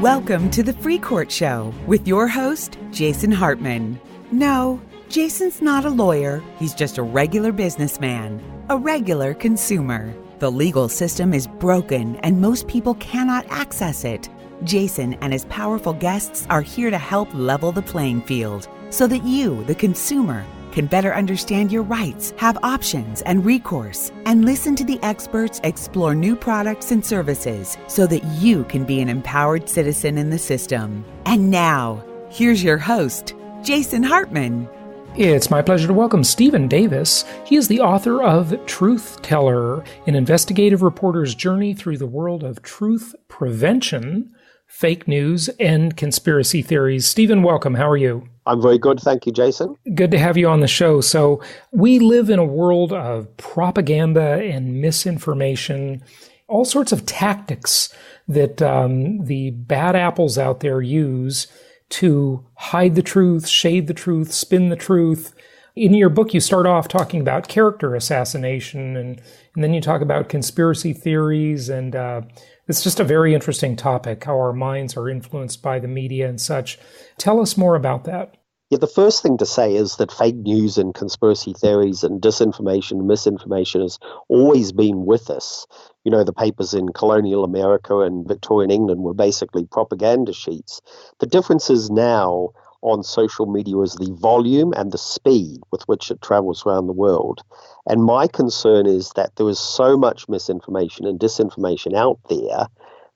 Welcome to the Free Court Show with your host, Jason Hartman. No, Jason's not a lawyer. He's just a regular businessman, a regular consumer. The legal system is broken and most people cannot access it. Jason and his powerful guests are here to help level the playing field so that you, the consumer, can better understand your rights, have options and recourse, and listen to the experts explore new products and services so that you can be an empowered citizen in the system. And now, here's your host, Jason Hartman. It's my pleasure to welcome Stephen Davis. He is the author of Truthteller, an investigative reporter's journey through the world of truth prevention, fake news, and conspiracy theories. Stephen, welcome. How are you? I'm very good. Thank you, Jason. Good to have you on the show. So we live in a world of propaganda and misinformation, all sorts of tactics that the bad apples out there use to hide the truth, shade the truth, spin the truth. In your book, you start off talking about character assassination, and then you talk about conspiracy theories, and it's just a very interesting topic, how our minds are influenced by the media and such. Tell us more about that. Yeah, the first thing to say is that fake news and conspiracy theories and disinformation and misinformation has always been with us. You know, the papers in colonial America and Victorian England were basically propaganda sheets. The difference is now on social media is the volume and the speed with which it travels around the world. And my concern is that there is so much misinformation and disinformation out there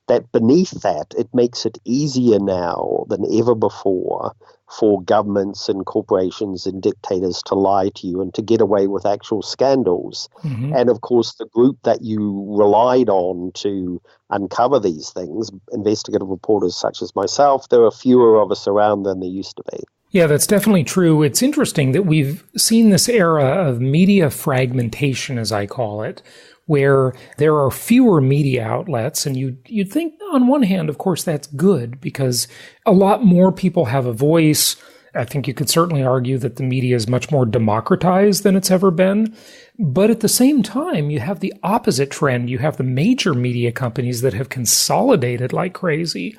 that beneath that, it makes it easier now than ever before for governments and corporations and dictators to lie to you and to get away with actual scandals. Mm-hmm. And of course, the group that you relied on to uncover these things, investigative reporters such as myself, there are fewer of us around than there used to be. Yeah, that's definitely true. It's interesting that we've seen this era of media fragmentation, as I call it, where there are fewer media outlets. And you'd think, on one hand, of course, that's good because a lot more people have a voice. I think you could certainly argue that the media is much more democratized than it's ever been. But at the same time, you have the opposite trend. You have the major media companies that have consolidated like crazy.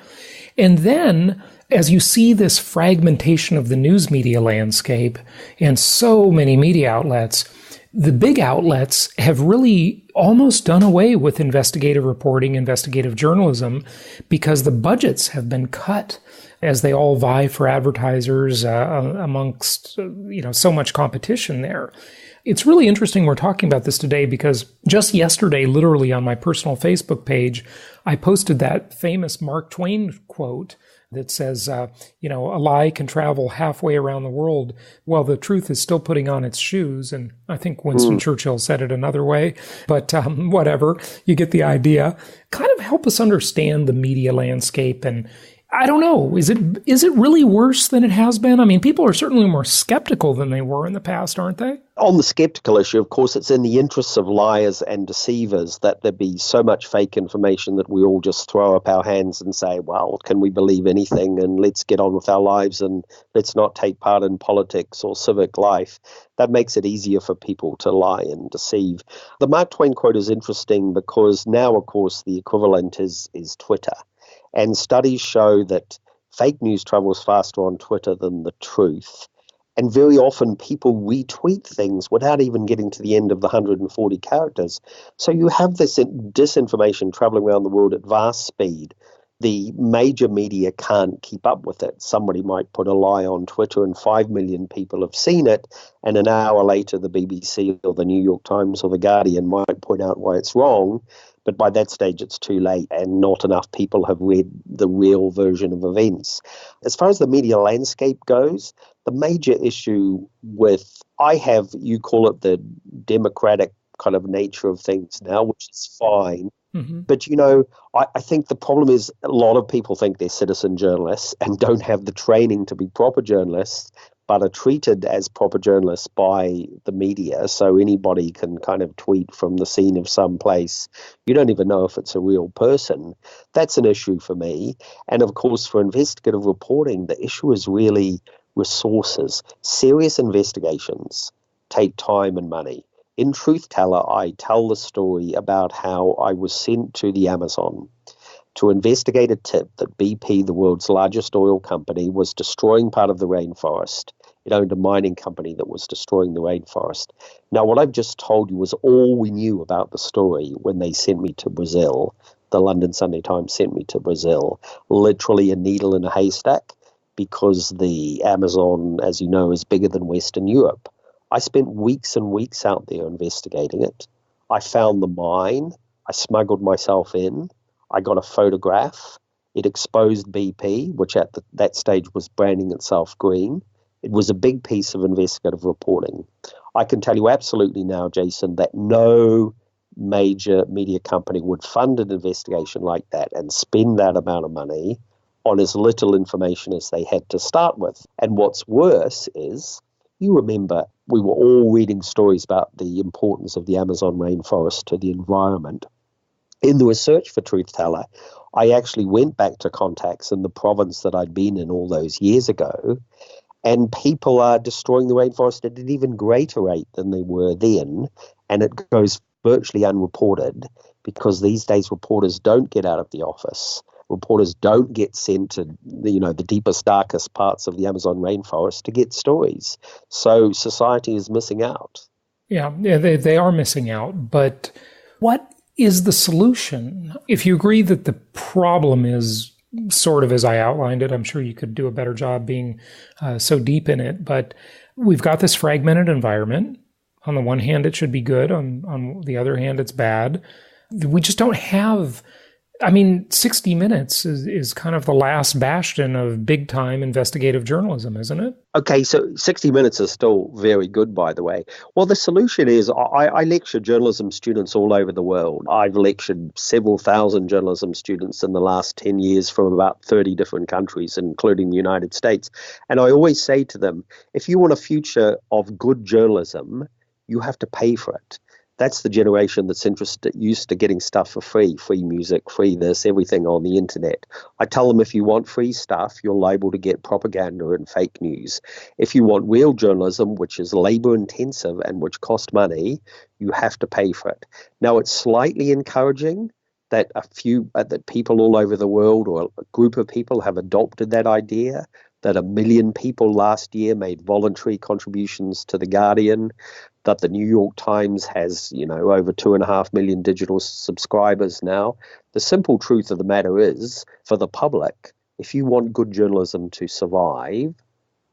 And then, as you see this fragmentation of the news media landscape and so many media outlets, the big outlets have really almost done away with investigative reporting, investigative journalism, because the budgets have been cut as they all vie for advertisers amongst so much competition there. It's really interesting we're talking about this today because just yesterday, literally on my personal Facebook page, I posted that famous Mark Twain quote that says, a lie can travel halfway around the world while the truth is still putting on its shoes. And I think Winston Churchill said it another way, but whatever, you get the idea. Kind of help us understand the media landscape. And I don't know, is it really worse than it has been? I mean, people are certainly more skeptical than they were in the past, aren't they? On the skeptical issue, of course, it's in the interests of liars and deceivers that there be so much fake information that we all just throw up our hands and say, well, can we believe anything? And let's get on with our lives and let's not take part in politics or civic life. That makes it easier for people to lie and deceive. The Mark Twain quote is interesting because now, of course, the equivalent is Twitter. And studies show that fake news travels faster on Twitter than the truth. And very often people retweet things without even getting to the end of the 140 characters. So you have this disinformation traveling around the world at vast speed. The major media can't keep up with it. Somebody might put a lie on Twitter and 5 million people have seen it. And an hour later, the BBC or the New York Times or the Guardian might point out why it's wrong. But by that stage, it's too late and not enough people have read the real version of events. As far as the media landscape goes, the major issue you call it the democratic kind of nature of things now, which is fine. Mm-hmm. But, I think the problem is a lot of people think they're citizen journalists and don't have the training to be proper journalists, but are treated as proper journalists by the media. So anybody can kind of tweet from the scene of some place. You don't even know if it's a real person. That's an issue for me. And of course, for investigative reporting, the issue is really resources. Serious investigations take time and money. In Truthteller, I tell the story about how I was sent to the Amazon to investigate a tip that BP, the world's largest oil company, was destroying part of the rainforest. It owned a mining company that was destroying the rainforest. Now, what I've just told you was all we knew about the story when they sent me to Brazil. The London Sunday Times sent me to Brazil, literally a needle in a haystack, because the Amazon, as you know, is bigger than Western Europe. I spent weeks and weeks out there investigating it. I found the mine. I smuggled myself in. I got a photograph. It exposed BP, which at that stage was branding itself green. It was a big piece of investigative reporting. I can tell you absolutely now, Jason, that no major media company would fund an investigation like that and spend that amount of money on as little information as they had to start with. And what's worse is, you remember, we were all reading stories about the importance of the Amazon rainforest to the environment. In the research for Truthteller, I actually went back to contacts in the province that I'd been in all those years ago, and people are destroying the rainforest at an even greater rate than they were then, and it goes virtually unreported because these days reporters don't get out of the office. Reporters don't get sent to the deepest, darkest parts of the Amazon rainforest to get stories. So society is missing out. Yeah, they are missing out. But what is the solution? If you agree that the problem is sort of as I outlined it, I'm sure you could do a better job being so deep in it. But we've got this fragmented environment. On the one hand, it should be good. On the other hand, it's bad. We just don't have... 60 Minutes is kind of the last bastion of big-time investigative journalism, isn't it? Okay, so 60 Minutes is still very good, by the way. Well, the solution is I lecture journalism students all over the world. I've lectured several thousand journalism students in the last 10 years from about 30 different countries, including the United States. And I always say to them, if you want a future of good journalism, you have to pay for it. That's the generation that's used to getting stuff for free music, free this, everything on the internet. I tell them if you want free stuff, you're liable to get propaganda and fake news. If you want real journalism, which is labor intensive and which costs money, you have to pay for it. Now, it's slightly encouraging that that people all over the world, or a group of people, have adopted that idea, that 1 million people last year made voluntary contributions to The Guardian, that the New York Times has, over 2.5 million digital subscribers now. The simple truth of the matter is, for the public, if you want good journalism to survive,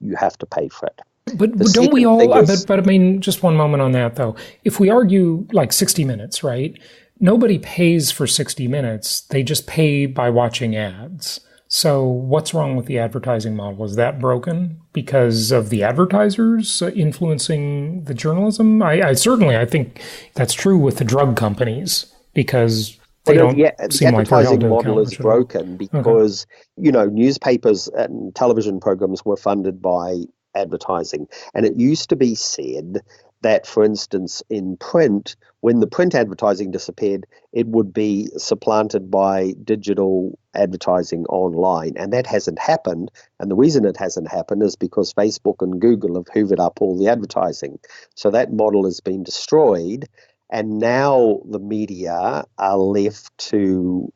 you have to pay for it. But don't we all, just one moment on that though. If we argue like 60 Minutes, right? Nobody pays for 60 Minutes. They just pay by watching ads. So what's wrong with the advertising model? Is that broken because of the advertisers influencing the journalism? I think that's true with the drug companies because they don't seem like they're held to account. The advertising model is broken because, newspapers and television programs were funded by advertising. And it used to be said that, for instance, in print, when the print advertising disappeared, it would be supplanted by digital advertising online. And that hasn't happened. And the reason it hasn't happened is because Facebook and Google have hoovered up all the advertising. So that model has been destroyed. And now the media are left to,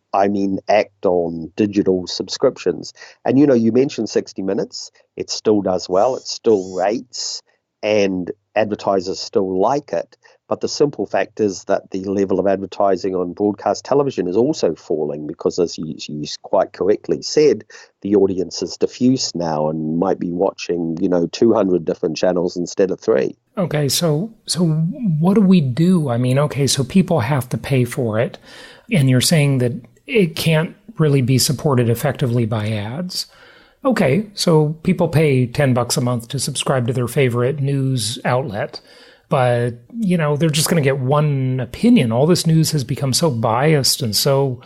act on digital subscriptions. And, you mentioned 60 Minutes. It still does well. It still rates. And advertisers still like it. But the simple fact is that the level of advertising on broadcast television is also falling because, as you quite correctly said, the audience is diffuse now and might be watching, 200 different channels instead of 3. Okay, so what do we do? So people have to pay for it. And you're saying that it can't really be supported effectively by ads. Okay, so people pay $10 a month to subscribe to their favorite news outlet, but, they're just going to get one opinion. All this news has become so biased and so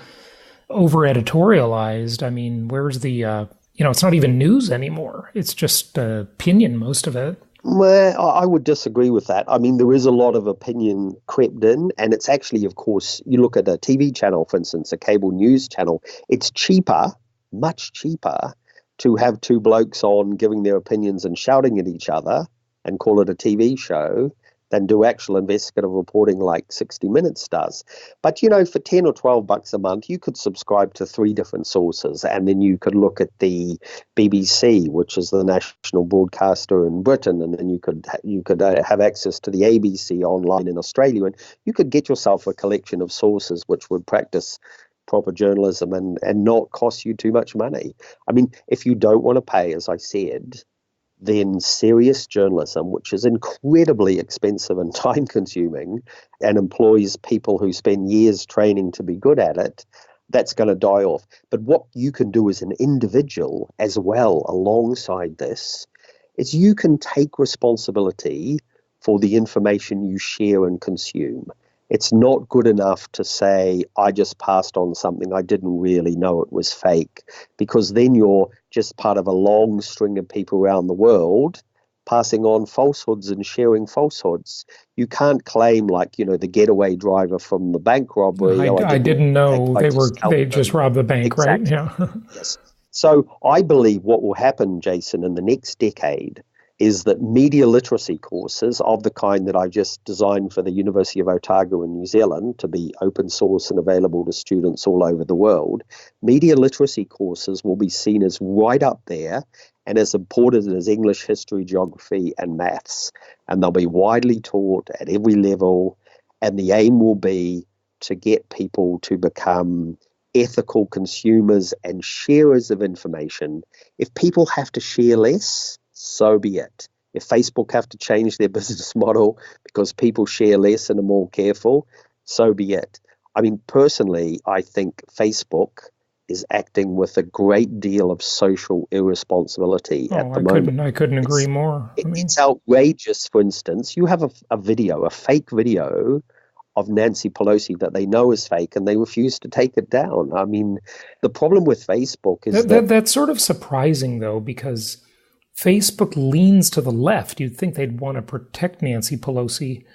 over-editorialized. Where's the, it's not even news anymore. It's just opinion, most of it. Well, I would disagree with that. There is a lot of opinion crept in, and it's actually, of course, you look at a TV channel, for instance, a cable news channel, it's cheaper, much cheaper, to have two blokes on giving their opinions and shouting at each other and call it a TV show than do actual investigative reporting like 60 Minutes does. But, for 10 or 12 bucks a month, you could subscribe to 3 different sources, and then you could look at the BBC, which is the national broadcaster in Britain, and then you could have access to the ABC online in Australia, and you could get yourself a collection of sources which would practice proper journalism and not cost you too much money. I mean, if you don't want to pay, as I said, then serious journalism, which is incredibly expensive and time-consuming and employs people who spend years training to be good at it, that's going to die off. But what you can do as an individual as well alongside this is you can take responsibility for the information you share and consume. It's not good enough to say, I just passed on something, I didn't really know it was fake, because then you're just part of a long string of people around the world passing on falsehoods and sharing falsehoods. You can't claim the getaway driver from the bank robbery. I didn't know they just robbed the bank, exactly. Right? Yeah. Yes. So I believe what will happen, Jason, in the next decade is that media literacy courses of the kind that I just designed for the University of Otago in New Zealand to be open source and available to students all over the world, media literacy courses will be seen as right up there and as important as English, history, geography, and maths. And they'll be widely taught at every level. And the aim will be to get people to become ethical consumers and sharers of information. If people have to share less, so be it. If Facebook have to change their business model because people share less and are more careful, so be it. I mean, personally, I think Facebook is acting with a great deal of social irresponsibility at the moment. I couldn't agree more. It's outrageous. For instance, you have a fake video of Nancy Pelosi that they know is fake, and they refuse to take it down. I mean, the problem with Facebook is that's sort of surprising, though, because Facebook leans to the left. You'd think they'd want to protect Nancy Pelosi.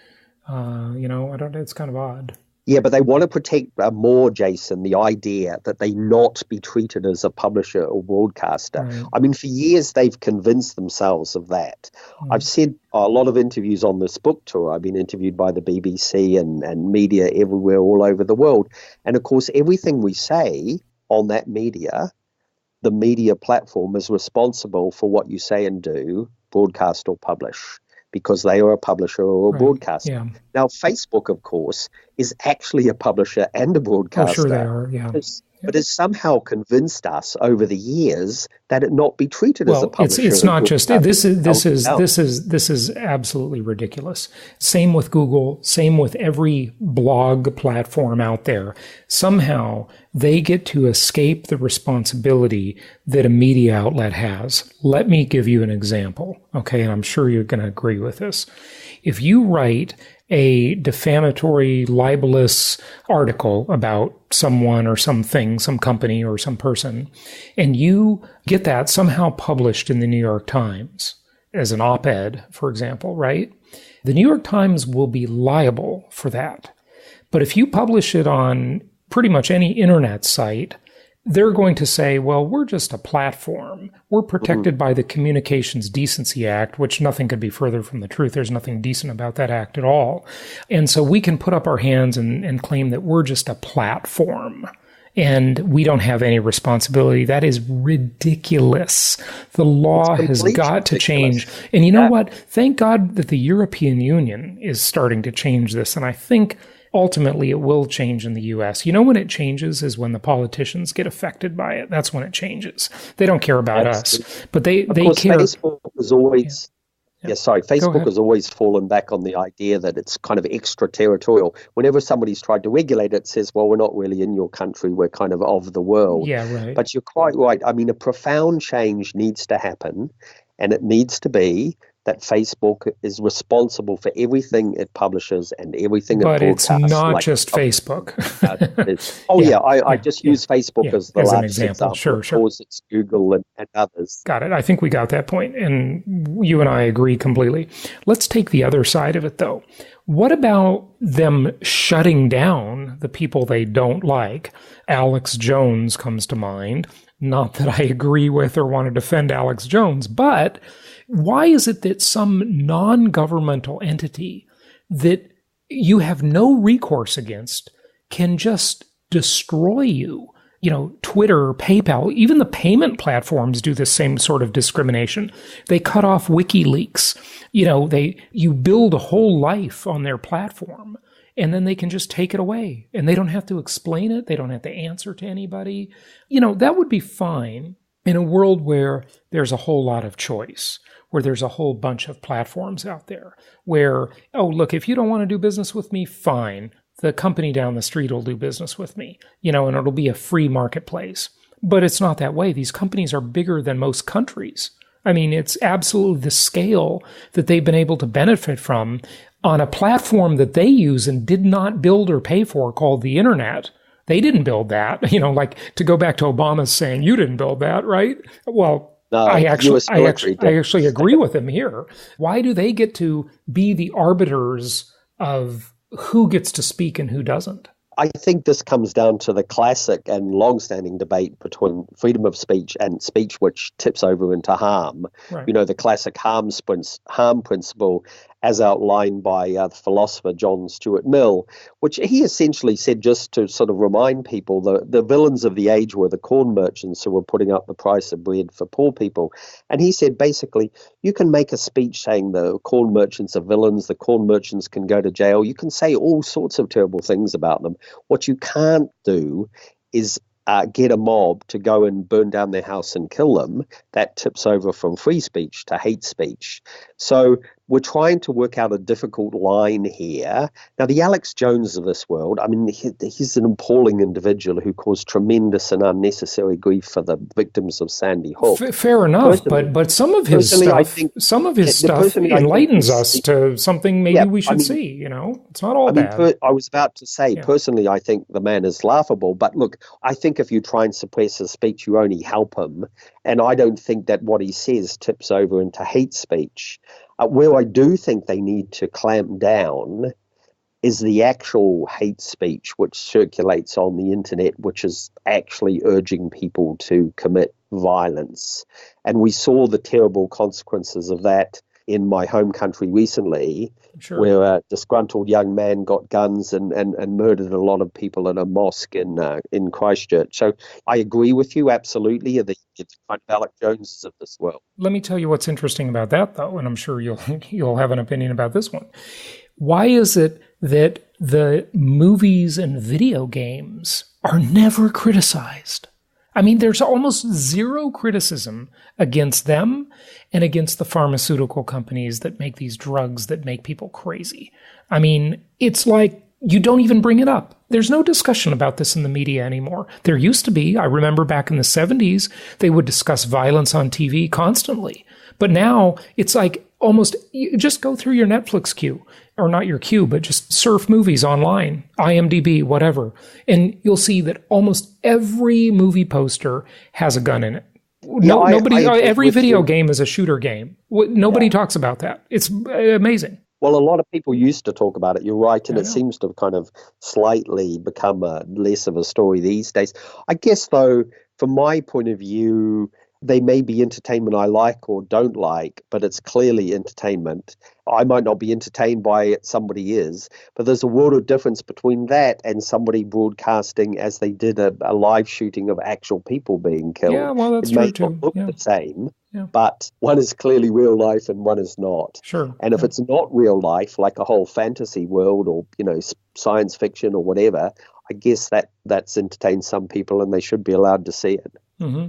It's kind of odd. Yeah, but they want to protect more, Jason, the idea that they not be treated as a publisher or broadcaster. Right. I mean, for years, they've convinced themselves of that. I've said a lot of interviews on this book tour. I've been interviewed by the BBC and media everywhere all over the world. And of course, everything we say on that media, the media platform is responsible for what you say and do, broadcast or publish, because they are a publisher or a broadcaster. Yeah. Now, Facebook, of course, is actually a publisher and a broadcaster. Oh, sure they are, yeah. But has somehow convinced us over the years that it not be treated as a publisher. It's not just this is absolutely ridiculous. Same with Google, same with every blog platform out there. Somehow they get to escape the responsibility that a media outlet has. Let me give you an example, okay? And I'm sure you're going to agree with this. If you write a defamatory, libelous article about someone or something, some company or some person, and you get that somehow published in the New York Times as an op-ed, for example, right? The New York Times will be liable for that. But if you publish it on pretty much any internet site, they're going to say, well, we're just a platform. We're protected by the Communications Decency Act, which nothing could be further from the truth. There's nothing decent about that act at all. And so we can put up our hands and claim that we're just a platform and we don't have any responsibility. That is ridiculous. The law has got to change. And you know what? Thank God that the European Union is starting to change this. And I think ultimately, it will change in the U.S. You know when it changes is when the politicians get affected by it. That's when it changes. They don't care about us, but they care. Facebook was always, Facebook has always fallen back on the idea that it's kind of extraterritorial. Whenever somebody's tried to regulate it, it says, well, we're not really in your country. We're kind of the world. Yeah, right. But you're quite right. I mean, a profound change needs to happen, and it needs to be that Facebook is responsible for everything it publishes and everything it broadcasts. But it's not just Facebook. I just use Facebook as the last example. Sure. Of course, it's Google and others. Got it. I think we got that point, and you and I agree completely. Let's take the other side of it, though. What about them shutting down the people they don't like? Alex Jones comes to mind. Not that I agree with or want to defend Alex Jones, but why is it that some non-governmental entity that you have no recourse against can just destroy you. Twitter, PayPal, even the payment platforms do the same sort of discrimination. They cut off WikiLeaks. You build a whole life on their platform, and then they can just take it away. And they don't have to explain it. They don't have to answer to anybody. That would be fine in a world where there's a whole lot of choice, where there's a whole bunch of platforms out there, where, oh, look, if you don't want to do business with me, fine. The company down the street will do business with me, and it'll be a free marketplace. But it's not that way. These companies are bigger than most countries. I mean, it's absolutely the scale that they've been able to benefit from on a platform that they use and did not build or pay for called the internet. They didn't build that, like to go back to Obama's saying, you didn't build that, right? Well, no, I actually agree with him here. Why do they get to be the arbiters of who gets to speak and who doesn't? I think this comes down to the classic and long-standing debate between freedom of speech and speech which tips over into harm. Right. The classic harm principle as outlined by the philosopher John Stuart Mill, which he essentially said, just to sort of remind people, the villains of the age were the corn merchants who were putting up the price of bread for poor people. And he said, basically, you can make a speech saying the corn merchants are villains, the corn merchants can go to jail. You can say all sorts of terrible things about them. What you can't do is get a mob to go and burn down their house and kill them. That tips over from free speech to hate speech. So we're trying to work out a difficult line here. Now, the Alex Jones of this world, I mean, he's an appalling individual who caused tremendous and unnecessary grief for the victims of Sandy Hook. Fair enough, but some of his stuff enlightens us to something maybe we should see. It's not all bad. I was about to say, personally, I think the man is laughable. But look, I think if you try and suppress his speech, you only help him. And I don't think that what he says tips over into hate speech. Where I do think they need to clamp down is the actual hate speech which circulates on the internet, which is actually urging people to commit violence. And we saw the terrible consequences of that in my home country recently, where a disgruntled young man got guns and murdered a lot of people in a mosque in Christchurch. So I agree with you, absolutely. The kind of Alex Joneses of this world. Let me tell you what's interesting about that, though, and I'm sure you'll have an opinion about this one. Why is it that the movies and video games are never criticized? I mean, there's almost zero criticism against them and against the pharmaceutical companies that make these drugs that make people crazy. I mean, it's like you don't even bring it up. There's no discussion about this in the media anymore. There used to be. I remember back in the 70s, they would discuss violence on TV constantly. But now it's like almost, you just go through your Netflix queue, or not your queue, but just surf movies online, IMDb, whatever. And you'll see that almost every movie poster has a gun in it. Every video game is a shooter game. Nobody talks about that. It's amazing. Well, a lot of people used to talk about it, you're right, and it seems to have kind of slightly become less of a story these days. I guess, though, from my point of view, they may be entertainment I like or don't like, but it's clearly entertainment. I might not be entertained by it, somebody is, but there's a world of difference between that and somebody broadcasting as they did a live shooting of actual people being killed. Yeah, well, that's true too. It may not look the same, but one is clearly real life and one is not. Sure. And if it's not real life, like a whole fantasy world or, science fiction or whatever, I guess that's entertained some people and they should be allowed to see it. Mm-hmm.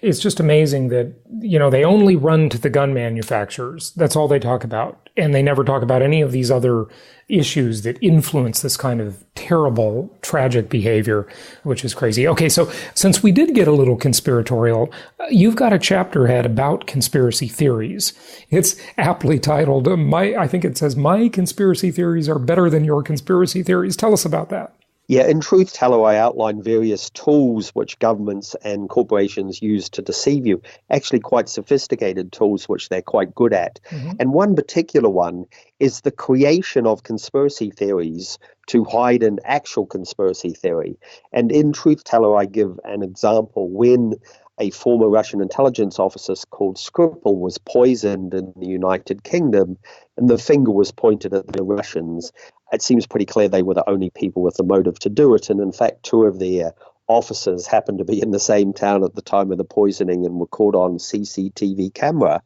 It's just amazing that, they only run to the gun manufacturers. That's all they talk about. And they never talk about any of these other issues that influence this kind of terrible, tragic behavior, which is crazy. Okay, so since we did get a little conspiratorial, you've got a chapter ahead about conspiracy theories. It's aptly titled, I think it says, "My conspiracy theories are better than your conspiracy theories." Tell us about that. Yeah, in Truthteller, I outline various tools which governments and corporations use to deceive you, actually quite sophisticated tools which they're quite good at. Mm-hmm. And one particular one is the creation of conspiracy theories to hide an actual conspiracy theory. And in Truthteller, I give an example when a former Russian intelligence officer called Skripal was poisoned in the United Kingdom, and the finger was pointed at the Russians. It seems pretty clear they were the only people with the motive to do it, and in fact, two of their officers happened to be in the same town at the time of the poisoning and were caught on CCTV camera.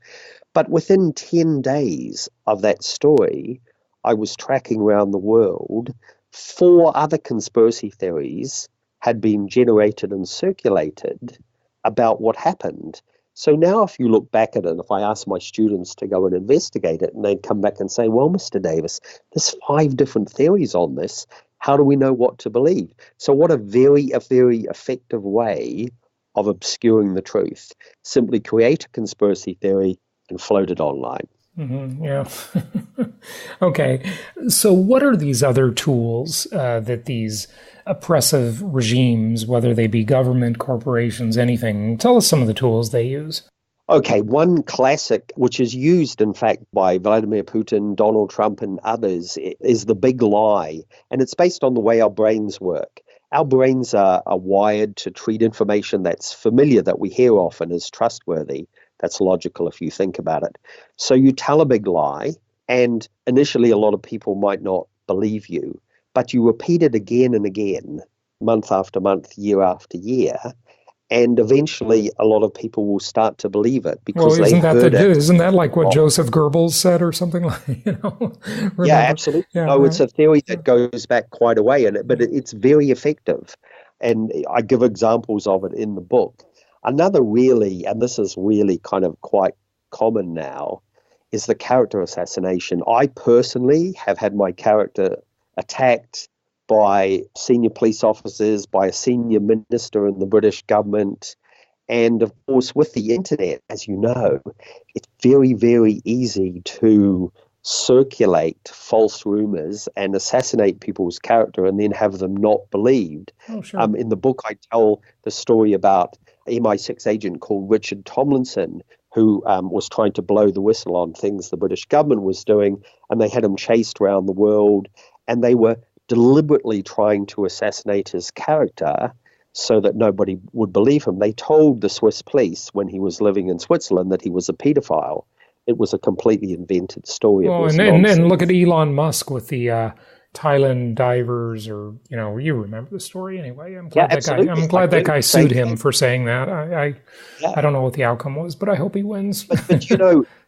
But within 10 days of that story, I was tracking around the world. 4 other conspiracy theories had been generated and circulated about what happened. So now if you look back at it, if I ask my students to go and investigate it, and they'd come back and say, well, Mr. Davis, there's 5 different theories on this. How do we know what to believe? So what a very effective way of obscuring the truth. Simply create a conspiracy theory and float it online. Mm-hmm, yeah. Okay. So what are these other tools that these oppressive regimes, whether they be government, corporations, anything, tell us some of the tools they use. Okay, one classic, which is used, in fact, by Vladimir Putin, Donald Trump, and others, is the big lie. And it's based on the way our brains work. Our brains are wired to treat information that's familiar, that we hear often, as trustworthy. That's logical if you think about it. So you tell a big lie, and initially a lot of people might not believe you, but you repeat it again and again, month after month, year after year, and eventually a lot of people will start to believe it because isn't that like what wrong. Joseph Goebbels said or something like, Yeah, absolutely. Yeah, no, right. It's a theory that goes back quite a way, but it's very effective. And I give examples of it in the book. Another really, and this is really kind of quite common now, is the character assassination. I personally have had my character attacked by senior police officers, by a senior minister in the British government. And of course, with the internet, as you know, it's very easy to circulate false rumors and assassinate people's character and then have them not believed. Oh, sure. In the book, I tell the story about an MI6 agent called Richard Tomlinson, who was trying to blow the whistle on things the British government was doing, and they had him chased around the world, and they were deliberately trying to assassinate his character so that nobody would believe him. They told the Swiss police when he was living in Switzerland that he was a pedophile. It was a completely invented story. And look at Elon Musk with the Thailand divers, or you remember the story anyway. I'm glad that guy sued him for saying that. I don't know what the outcome was, but I hope he wins. But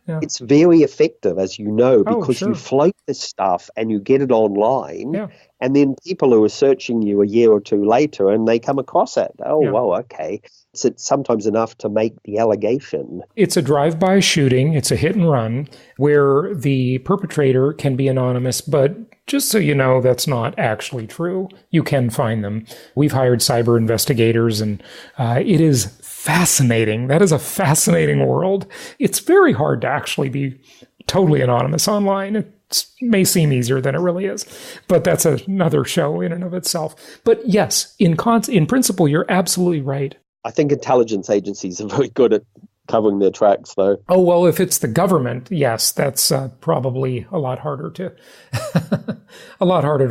yeah. It's very effective, as you know, because you float this stuff and you get it online, and then people who are searching you a year or two later and they come across it. Well, okay. It's sometimes enough to make the allegation. It's a drive-by shooting. It's a hit and run where the perpetrator can be anonymous, but just so you know, that's not actually true. You can find them. We've hired cyber investigators, and it is fascinating. That is a fascinating world. It's very hard to actually be totally anonymous online. It may seem easier than it really is, but that's another show in and of itself. But yes, in principle, you're absolutely right. I think intelligence agencies are very good at covering their tracks, though. Oh, well, if it's the government, yes, that's probably a lot harder to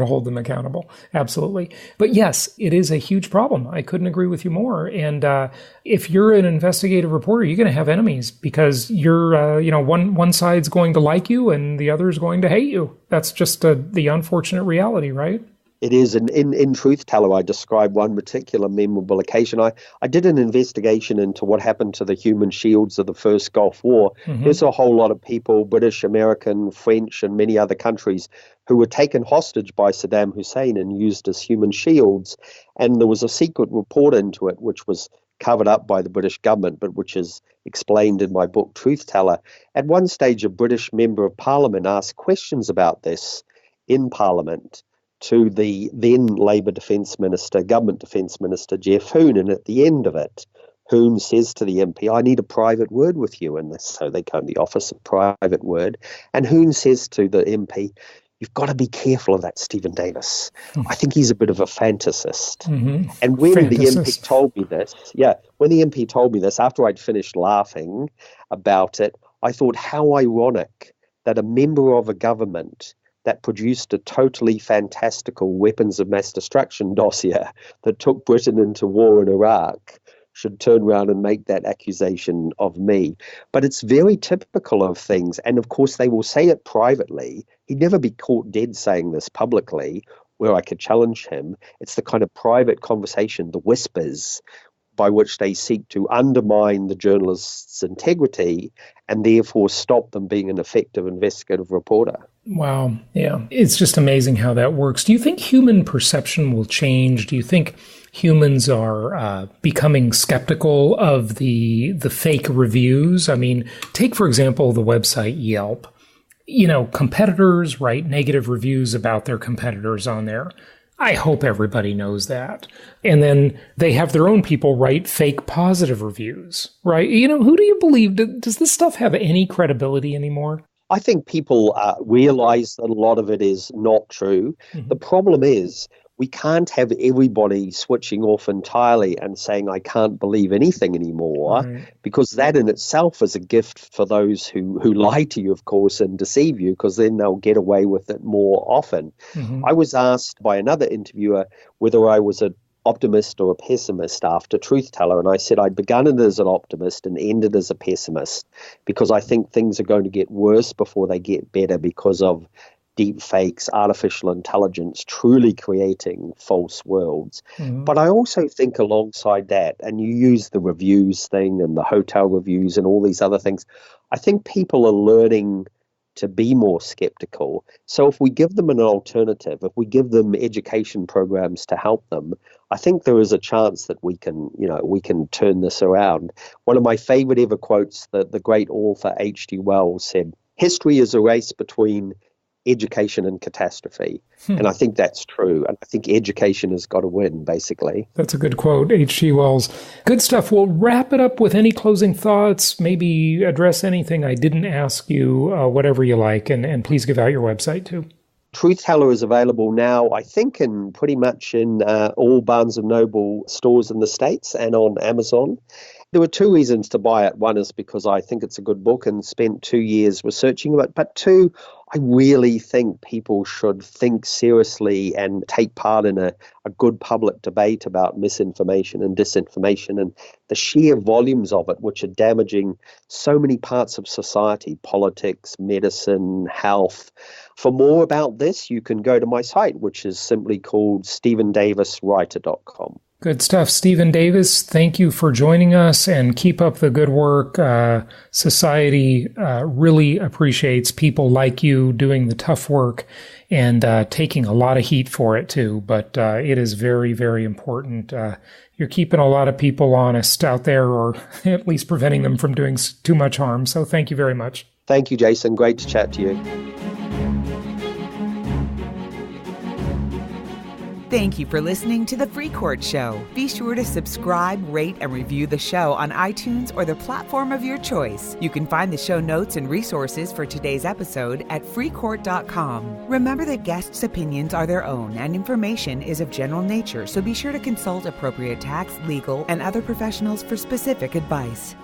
hold them accountable. Absolutely. But yes, it is a huge problem. I couldn't agree with you more. And if you're an investigative reporter, you're going to have enemies because you're, one side's going to like you and the other is going to hate you. That's just the unfortunate reality, right? It is. And in Truthteller, I describe one particular memorable occasion. I did an investigation into what happened to the human shields of the first Gulf War. Mm-hmm. There's a whole lot of people, British, American, French, and many other countries, who were taken hostage by Saddam Hussein and used as human shields. And there was a secret report into it, which was covered up by the British government, but which is explained in my book, Truthteller. At one stage, a British member of Parliament asked questions about this in Parliament to the then Labour Defence Minister, Government Defence Minister, Jeff Hoon. And at the end of it, Hoon says to the MP, I need a private word with you in this. So they go in the office, a private word. And Hoon says to the MP, you've got to be careful of that Stephen Davis. I think he's a bit of a fantasist. Mm-hmm. And when the MP told me this, after I'd finished laughing about it, I thought how ironic that a member of a government that produced a totally fantastical weapons of mass destruction dossier that took Britain into war in Iraq should turn around and make that accusation of me. But it's very typical of things. And of course, they will say it privately. He'd never be caught dead saying this publicly where I could challenge him. It's the kind of private conversation, the whispers, by which they seek to undermine the journalist's integrity and therefore stop them being an effective investigative reporter. Wow. Yeah. It's just amazing how that works. Do you think human perception will change? Do you think humans are becoming skeptical of the fake reviews? I mean, take, for example, the website Yelp. Competitors write negative reviews about their competitors on there. I hope everybody knows that. And then they have their own people write fake positive reviews, right? Who do you believe? Does this stuff have any credibility anymore? I think people realize that a lot of it is not true. Mm-hmm. The problem is we can't have everybody switching off entirely and saying, I can't believe anything anymore, right, because that in itself is a gift for those who lie to you, of course, and deceive you, because then they'll get away with it more often. Mm-hmm. I was asked by another interviewer whether I was an optimist or a pessimist after Truthteller, and I said I'd begun it as an optimist and ended as a pessimist because I think things are going to get worse before they get better because of deep fakes, artificial intelligence truly creating false worlds. Mm-hmm. But I also think alongside that, and you use the reviews thing and the hotel reviews and all these other things, I think people are learning to be more skeptical. So if we give them an alternative, if we give them education programs to help them, I think there is a chance that we can turn this around. One of my favorite ever quotes, the great author H.G. Wells said, "History is a race between education and catastrophe." And I think that's true. And I think education has got to win, basically. That's a good quote, H.G. Wells. Good stuff. We'll wrap it up with any closing thoughts, maybe address anything I didn't ask you, whatever you like, and please give out your website too. Truthteller is available now, I think, in pretty much in all Barnes & Noble stores in the States and on Amazon. There were two reasons to buy it. One is because I think it's a good book and spent 2 years researching it. But two, I really think people should think seriously and take part in a good public debate about misinformation and disinformation and the sheer volumes of it, which are damaging so many parts of society, politics, medicine, health. For more about this, you can go to my site, which is simply called stephendaviswriter.com. Good stuff. Stephen Davis, thank you for joining us and keep up the good work. Society really appreciates people like you doing the tough work and taking a lot of heat for it too. But it is very, very important. You're keeping a lot of people honest out there, or at least preventing them from doing too much harm. So thank you very much. Thank you, Jason. Great to chat to you. Thank you for listening to The Free Court Show. Be sure to subscribe, rate, and review the show on iTunes or the platform of your choice. You can find the show notes and resources for today's episode at freecourt.com. Remember that guests' opinions are their own and information is of general nature, so be sure to consult appropriate tax, legal, and other professionals for specific advice.